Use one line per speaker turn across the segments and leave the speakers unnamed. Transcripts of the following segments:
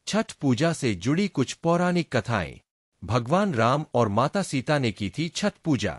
छठ पूजा से जुड़ी कुछ पौराणिक कथाएं। भगवान राम और माता सीता ने की थी छठ पूजा।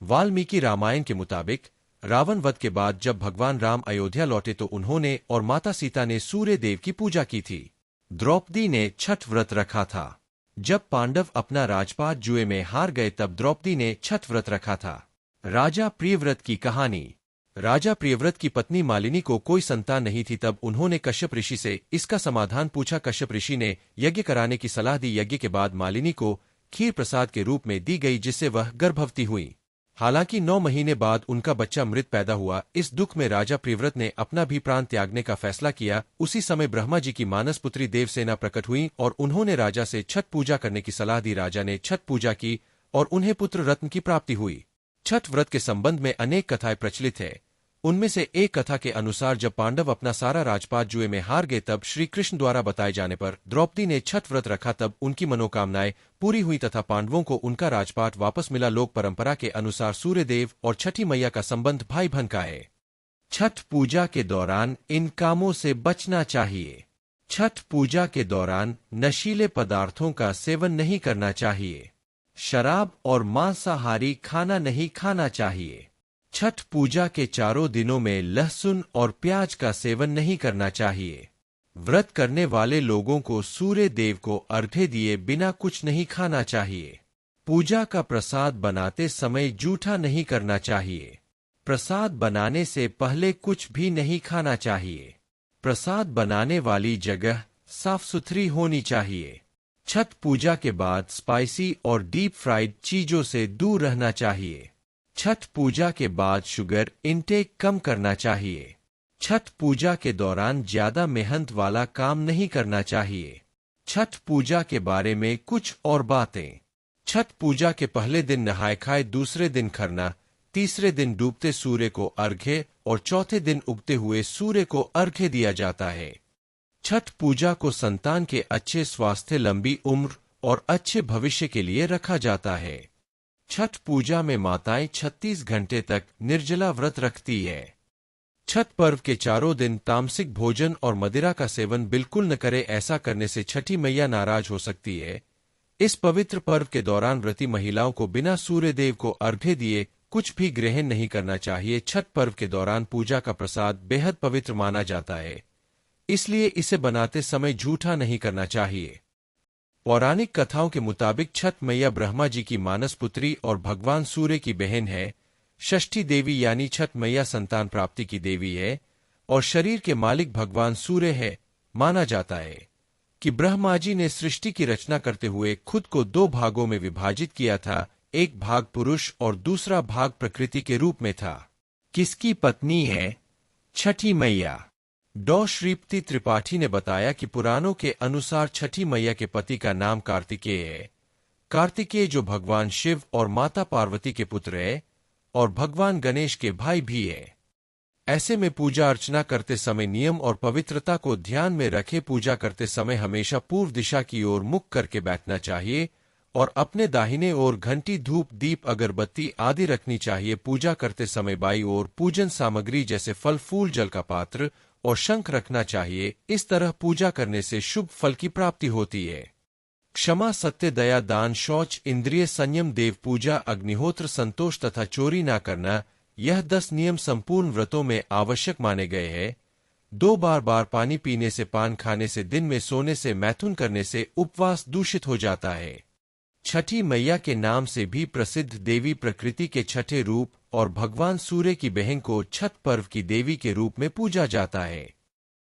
वाल्मीकि रामायण के मुताबिक रावण वध के बाद जब भगवान राम अयोध्या लौटे तो उन्होंने और माता सीता ने सूर्य देव की पूजा की थी। द्रौपदी ने छठ व्रत रखा था। जब पांडव अपना राजपाट जुए में हार गए तब द्रौपदी ने छठ व्रत रखा था। राजा प्रियव्रत की कहानी। राजा प्रियव्रत की पत्नी मालिनी को कोई संतान नहीं थी, तब उन्होंने कश्यप ऋषि से इसका समाधान पूछा। कश्यप ऋषि ने यज्ञ कराने की सलाह दी। यज्ञ के बाद मालिनी को खीर प्रसाद के रूप में दी गई, जिससे वह गर्भवती हुई। हालांकि 9 महीने बाद उनका बच्चा मृत पैदा हुआ। इस दुख में राजा प्रियव्रत ने अपना भी प्राण त्यागने का फैसला किया। उसी समय ब्रह्मा जी की मानस पुत्री देवसेना प्रकट हुई और उन्होंने राजा से छठ पूजा करने की सलाह दी। राजा ने छठ पूजा की और उन्हें पुत्र रत्न की प्राप्ति हुई। छठ व्रत के संबंध में अनेक कथाएं प्रचलित है। उनमें से एक कथा के अनुसार जब पांडव अपना सारा राजपाट जुए में हार गए तब श्री कृष्ण द्वारा बताए जाने पर द्रौपदी ने छठ व्रत रखा। तब उनकी मनोकामनाएं पूरी हुई तथा पांडवों को उनका राजपाट वापस मिला। लोक परंपरा के अनुसार सूर्यदेव और छठी मैया का संबंध भाई बहन का है। छठ पूजा के दौरान इन कामों से बचना चाहिए। छठ पूजा के दौरान नशीले पदार्थों का सेवन नहीं करना चाहिए। शराब और मांसाहारी खाना नहीं खाना चाहिए। छठ पूजा के चारों दिनों में लहसुन और प्याज का सेवन नहीं करना चाहिए। व्रत करने वाले लोगों को सूर्य देव को अर्घ्य दिए बिना कुछ नहीं खाना चाहिए। पूजा का प्रसाद बनाते समय जूठा नहीं करना चाहिए। प्रसाद बनाने से पहले कुछ भी नहीं खाना चाहिए। प्रसाद बनाने वाली जगह साफ सुथरी होनी चाहिए। छठ पूजा के बाद स्पाइसी और डीप फ्राइड चीजों से दूर रहना चाहिए। छठ पूजा के बाद शुगर इंटेक कम करना चाहिए। छठ पूजा के दौरान ज्यादा मेहनत वाला काम नहीं करना चाहिए। छठ पूजा के बारे में कुछ और बातें। छठ पूजा के पहले दिन नहाय खाए, दूसरे दिन खरना, तीसरे दिन डूबते सूर्य को अर्घ्य और चौथे दिन उगते हुए सूर्य को अर्घ्य दिया जाता है। छठ पूजा को संतान के अच्छे स्वास्थ्य, लंबी उम्र और अच्छे भविष्य के लिए रखा जाता है। छठ पूजा में माताएं 36 घंटे तक निर्जला व्रत रखती है। छठ पर्व के चारों दिन तामसिक भोजन और मदिरा का सेवन बिल्कुल न करे। ऐसा करने से छठी मैया नाराज हो सकती है। इस पवित्र पर्व के दौरान व्रती महिलाओं को बिना सूर्य देव को अर्घ्य दिए कुछ भी ग्रहण नहीं करना चाहिए। छठ पर्व के दौरान पूजा का प्रसाद बेहद पवित्र माना जाता है, इसलिए इसे बनाते समय झूठा नहीं करना चाहिए। पौराणिक कथाओं के मुताबिक छठ मैया ब्रह्मा जी की मानस पुत्री और भगवान सूर्य की बहन है। षष्ठी देवी यानी छठ मैया संतान प्राप्ति की देवी है और शरीर के मालिक भगवान सूर्य है। माना जाता है कि ब्रह्मा जी ने सृष्टि की रचना करते हुए खुद को 2 भागों में विभाजित किया था। एक भाग पुरुष और दूसरा भाग प्रकृति के रूप में था। किसकी पत्नी है छठी मैया? डॉ श्रीपति त्रिपाठी ने बताया कि पुराणों के अनुसार छठी मैया के पति का नाम कार्तिकेय है। कार्तिकेय जो भगवान शिव और माता पार्वती के पुत्र है और भगवान गणेश के भाई भी है। ऐसे में पूजा अर्चना करते समय नियम और पवित्रता को ध्यान में रखे पूजा करते समय हमेशा पूर्व दिशा की ओर मुख करके बैठना चाहिए और अपने दाहिने ओर घंटी, धूप, दीप, अगरबत्ती आदि रखनी चाहिए। पूजा करते समय बाईं ओर पूजन सामग्री जैसे फल, फूल, जल का पात्र और शंख रखना चाहिए। इस तरह पूजा करने से शुभ फल की प्राप्ति होती है। क्षमा, सत्य, दया, दान, शौच, इंद्रिय संयम, देव पूजा, अग्निहोत्र, संतोष तथा चोरी न करना, यह 10 नियम संपूर्ण व्रतों में आवश्यक माने गए हैं। 2 बार पानी पीने से, पान खाने से, दिन में सोने से, मैथुन करने से उपवास दूषित हो जाता है। छठी मैया के नाम से भी प्रसिद्ध देवी प्रकृति के छठे रूप और भगवान सूर्य की बहन को छठ पर्व की देवी के रूप में पूजा जाता है।